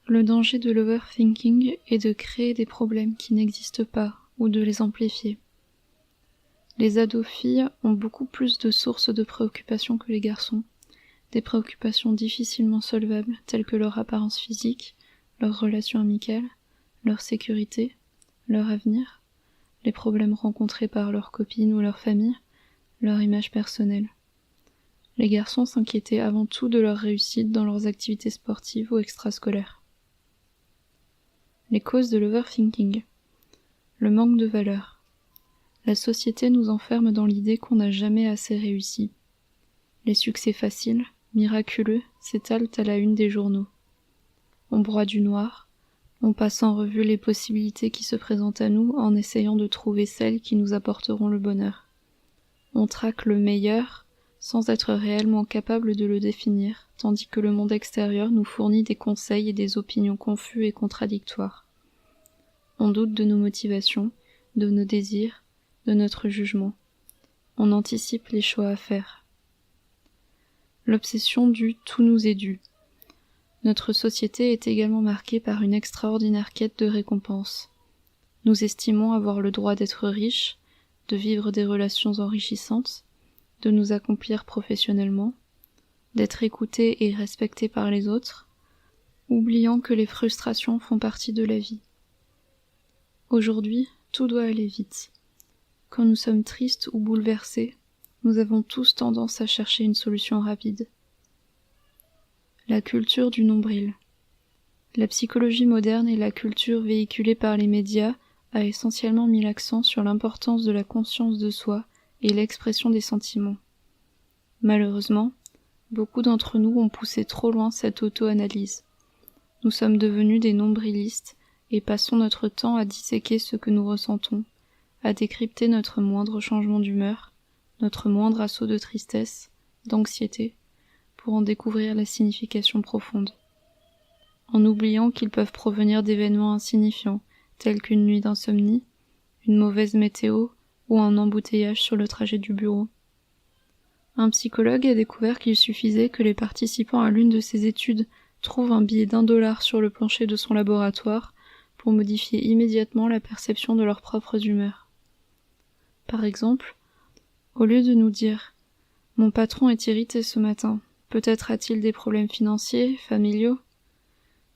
Le danger de l'overthinking est de créer des problèmes qui n'existent pas ou de les amplifier. Les ados-filles ont beaucoup plus de sources de préoccupations que les garçons, des préoccupations difficilement solvables telles que leur apparence physique, leurs relations amicales, leur sécurité, leur avenir, les problèmes rencontrés par leurs copines ou leur famille, leur image personnelle. Les garçons s'inquiétaient avant tout de leur réussite dans leurs activités sportives ou extrascolaires. Les causes de l'overthinking. Le manque de valeur. La société nous enferme dans l'idée qu'on n'a jamais assez réussi. Les succès faciles, miraculeux, s'étalent à la une des journaux. On broie du noir, on passe en revue les possibilités qui se présentent à nous en essayant de trouver celles qui nous apporteront le bonheur. On traque le meilleur sans être réellement capable de le définir, tandis que le monde extérieur nous fournit des conseils et des opinions confus et contradictoires. On doute de nos motivations, de nos désirs, de notre jugement. On anticipe les choix à faire. L'obsession du « tout nous est dû ». Notre société est également marquée par une extraordinaire quête de récompense. Nous estimons avoir le droit d'être riches, de vivre des relations enrichissantes, de nous accomplir professionnellement, d'être écoutés et respectés par les autres, oubliant que les frustrations font partie de la vie. Aujourd'hui, tout doit aller vite. Quand nous sommes tristes ou bouleversés, nous avons tous tendance à chercher une solution rapide. La culture du nombril. La psychologie moderne et la culture véhiculée par les médias a essentiellement mis l'accent sur l'importance de la conscience de soi et l'expression des sentiments. Malheureusement, beaucoup d'entre nous ont poussé trop loin cette auto-analyse. Nous sommes devenus des nombrilistes et passons notre temps à disséquer ce que nous ressentons, à décrypter notre moindre changement d'humeur, notre moindre assaut de tristesse, d'anxiété, pour en découvrir la signification profonde. En oubliant qu'ils peuvent provenir d'événements insignifiants, tels qu'une nuit d'insomnie, une mauvaise météo ou un embouteillage sur le trajet du bureau. Un psychologue a découvert qu'il suffisait que les participants à l'une de ses études trouvent un billet d'1$ sur le plancher de son laboratoire pour modifier immédiatement la perception de leurs propres humeurs. Par exemple, au lieu de nous dire « Mon patron est irrité ce matin, peut-être a-t-il des problèmes financiers, familiaux ?»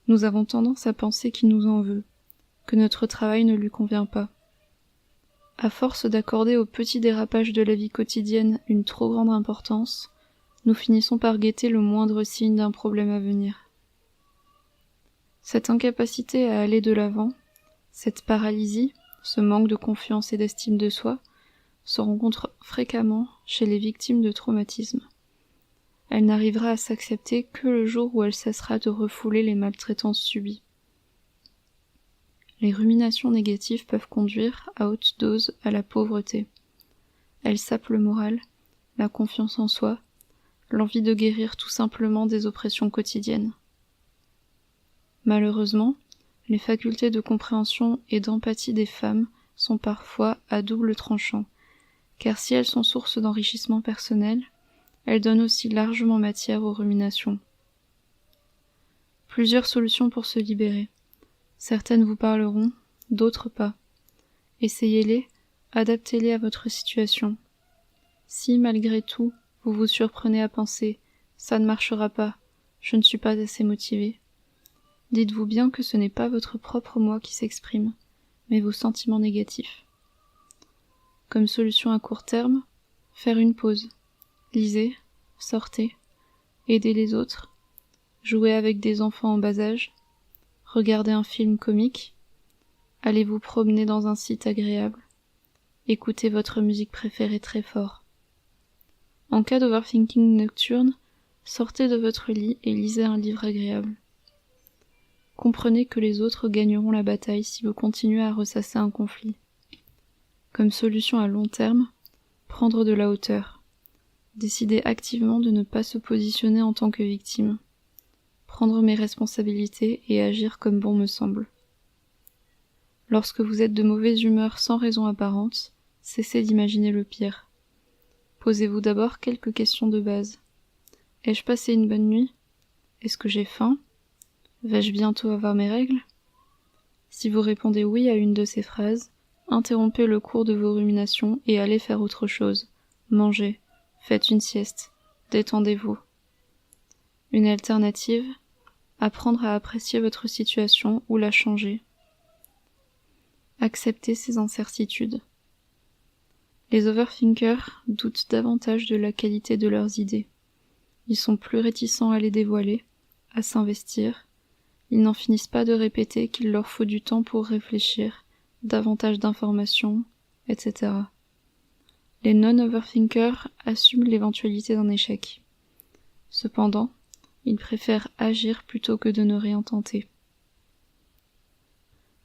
nous avons tendance à penser qu'il nous en veut, que notre travail ne lui convient pas. À force d'accorder aux petits dérapages de la vie quotidienne une trop grande importance, nous finissons par guetter le moindre signe d'un problème à venir. Cette incapacité à aller de l'avant, cette paralysie, ce manque de confiance et d'estime de soi, se rencontre fréquemment chez les victimes de traumatismes. Elle n'arrivera à s'accepter que le jour où elle cessera de refouler les maltraitances subies. Les ruminations négatives peuvent conduire, à haute dose, à la pauvreté. Elles sapent le moral, la confiance en soi, l'envie de guérir tout simplement des oppressions quotidiennes. Malheureusement, les facultés de compréhension et d'empathie des femmes sont parfois à double tranchant, car si elles sont source d'enrichissement personnel, elles donnent aussi largement matière aux ruminations. Plusieurs solutions pour se libérer. Certaines vous parleront, d'autres pas. Essayez-les, adaptez-les à votre situation. Si, malgré tout, vous vous surprenez à penser « ça ne marchera pas, je ne suis pas assez motivé », dites-vous bien que ce n'est pas votre propre moi qui s'exprime, mais vos sentiments négatifs. Comme solution à court terme, faire une pause. Lisez, sortez, aidez les autres, jouez avec des enfants en bas âge, regardez un film comique, allez vous promener dans un site agréable, écoutez votre musique préférée très fort. En cas d'overthinking nocturne, sortez de votre lit et lisez un livre agréable. Comprenez que les autres gagneront la bataille si vous continuez à ressasser un conflit. Comme solution à long terme, prendre de la hauteur. Décider activement de ne pas se positionner en tant que victime. Prendre mes responsabilités et agir comme bon me semble. Lorsque vous êtes de mauvaise humeur sans raison apparente, cessez d'imaginer le pire. Posez-vous d'abord quelques questions de base. Ai-je passé une bonne nuit ? Est-ce que j'ai faim ? Vais-je bientôt avoir mes règles? Si vous répondez oui à une de ces phrases, interrompez le cours de vos ruminations et allez faire autre chose. Mangez, faites une sieste, détendez-vous. Une alternative, apprendre à apprécier votre situation ou la changer. Accepter ces incertitudes. Les overthinkers doutent davantage de la qualité de leurs idées. Ils sont plus réticents à les dévoiler, à s'investir. Ils n'en finissent pas de répéter qu'il leur faut du temps pour réfléchir, davantage d'informations, etc. Les non-overthinkers assument l'éventualité d'un échec. Cependant, ils préfèrent agir plutôt que de ne rien tenter.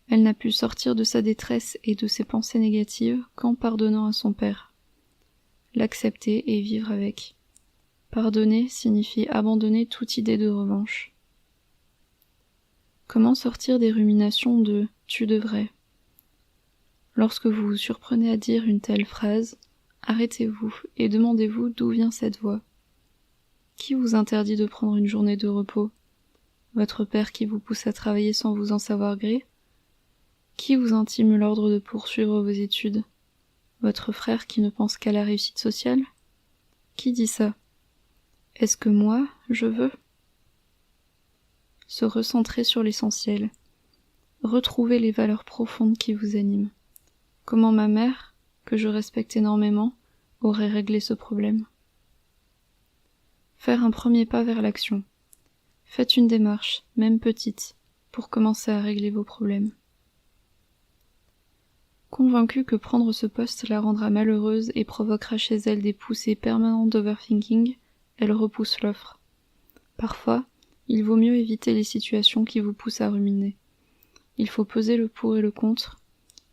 Elle n'a pu sortir de sa détresse et de ses pensées négatives qu'en pardonnant à son père. L'accepter et vivre avec. Pardonner signifie abandonner toute idée de revanche. Comment sortir des ruminations de « tu devrais ». Lorsque vous vous surprenez à dire une telle phrase, arrêtez-vous et demandez-vous d'où vient cette voix. Qui vous interdit de prendre une journée de repos? Votre père qui vous pousse à travailler sans vous en savoir gré? Qui vous intime l'ordre de poursuivre vos études? Votre frère qui ne pense qu'à la réussite sociale? Qui dit ça? Est-ce que moi, je veux? Se recentrer sur l'essentiel. Retrouver les valeurs profondes qui vous animent. Comment ma mère, que je respecte énormément, aurait réglé ce problème? Faire un premier pas vers l'action. Faites une démarche, même petite, pour commencer à régler vos problèmes. Convaincue que prendre ce poste la rendra malheureuse et provoquera chez elle des poussées permanentes d'overthinking, elle repousse l'offre. Parfois, il vaut mieux éviter les situations qui vous poussent à ruminer. Il faut peser le pour et le contre,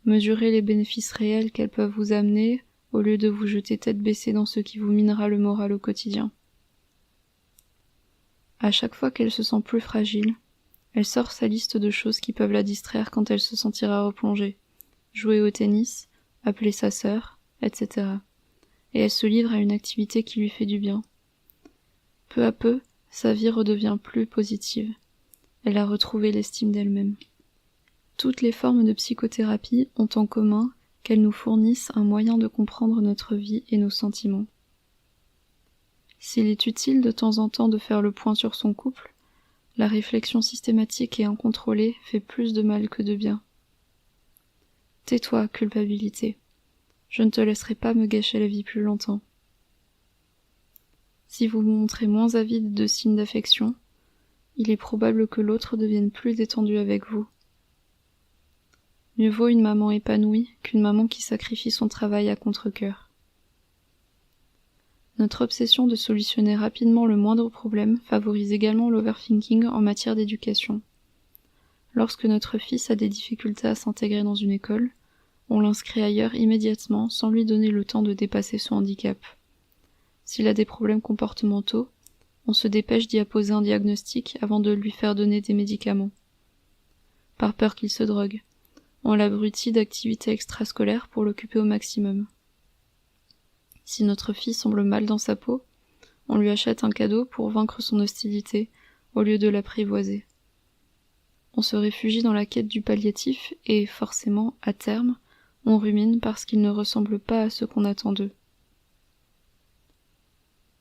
mesurer les bénéfices réels qu'elles peuvent vous amener, au lieu de vous jeter tête baissée dans ce qui vous minera le moral au quotidien. À chaque fois qu'elle se sent plus fragile, elle sort sa liste de choses qui peuvent la distraire quand elle se sentira replongée. Jouer au tennis, appeler sa sœur, etc. Et elle se livre à une activité qui lui fait du bien. Peu à peu, sa vie redevient plus positive. Elle a retrouvé l'estime d'elle-même. Toutes les formes de psychothérapie ont en commun qu'elles nous fournissent un moyen de comprendre notre vie et nos sentiments. S'il est utile de temps en temps de faire le point sur son couple, la réflexion systématique et incontrôlée fait plus de mal que de bien. Tais-toi, culpabilité. Je ne te laisserai pas me gâcher la vie plus longtemps. Si vous vous montrez moins avide de signes d'affection, il est probable que l'autre devienne plus détendu avec vous. Mieux vaut une maman épanouie qu'une maman qui sacrifie son travail à contre-cœur. Notre obsession de solutionner rapidement le moindre problème favorise également l'overthinking en matière d'éducation. Lorsque notre fils a des difficultés à s'intégrer dans une école, on l'inscrit ailleurs immédiatement sans lui donner le temps de dépasser son handicap. S'il a des problèmes comportementaux, on se dépêche d'y apposer un diagnostic avant de lui faire donner des médicaments. Par peur qu'il se drogue, on l'abrutit d'activités extrascolaires pour l'occuper au maximum. Si notre fille semble mal dans sa peau, on lui achète un cadeau pour vaincre son hostilité au lieu de l'apprivoiser. On se réfugie dans la quête du palliatif et, forcément, à terme, on rumine parce qu'ils ne ressemblent pas à ce qu'on attend d'eux.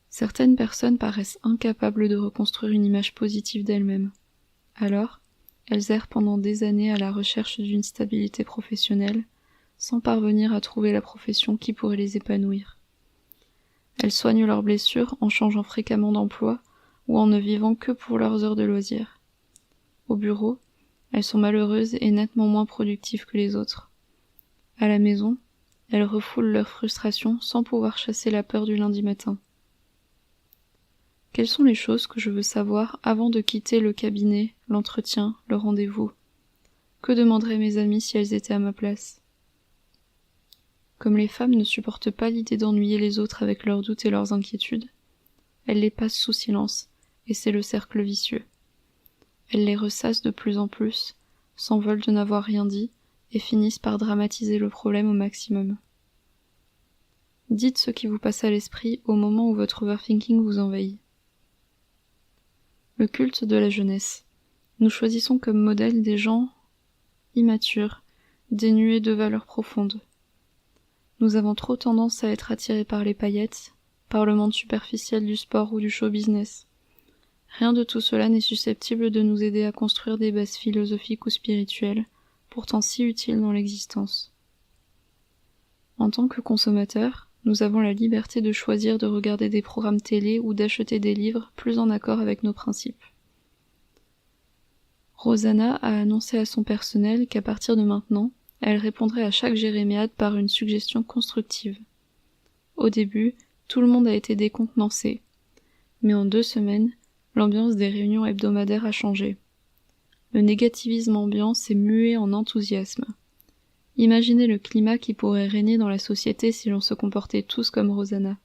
Certaines personnes paraissent incapables de reconstruire une image positive d'elles-mêmes. Alors, elles errent pendant des années à la recherche d'une stabilité professionnelle, sans parvenir à trouver la profession qui pourrait les épanouir. Elles soignent leurs blessures en changeant fréquemment d'emploi ou en ne vivant que pour leurs heures de loisirs. Au bureau, elles sont malheureuses et nettement moins productives que les autres. À la maison, elles refoulent leurs frustrations sans pouvoir chasser la peur du lundi matin. Quelles sont les choses que je veux savoir avant de quitter le cabinet, l'entretien, le rendez-vous? Que demanderaient mes amies si elles étaient à ma place? Comme les femmes ne supportent pas l'idée d'ennuyer les autres avec leurs doutes et leurs inquiétudes, elles les passent sous silence, et c'est le cercle vicieux. Elles les ressassent de plus en plus, s'en veulent de n'avoir rien dit, et finissent par dramatiser le problème au maximum. Dites ce qui vous passe à l'esprit au moment où votre overthinking vous envahit. Le culte de la jeunesse. Nous choisissons comme modèle des gens immatures, dénués de valeurs profondes. Nous avons trop tendance à être attirés par les paillettes, par le monde superficiel du sport ou du show business. Rien de tout cela n'est susceptible de nous aider à construire des bases philosophiques ou spirituelles, pourtant si utiles dans l'existence. En tant que consommateurs, nous avons la liberté de choisir de regarder des programmes télé ou d'acheter des livres plus en accord avec nos principes. Rosanna a annoncé à son personnel qu'à partir de maintenant, elle répondrait à chaque jérémiade par une suggestion constructive. Au début, tout le monde a été décontenancé, mais en 2 semaines, l'ambiance des réunions hebdomadaires a changé. Le négativisme ambiant s'est mué en enthousiasme. Imaginez le climat qui pourrait régner dans la société si l'on se comportait tous comme Rosanna.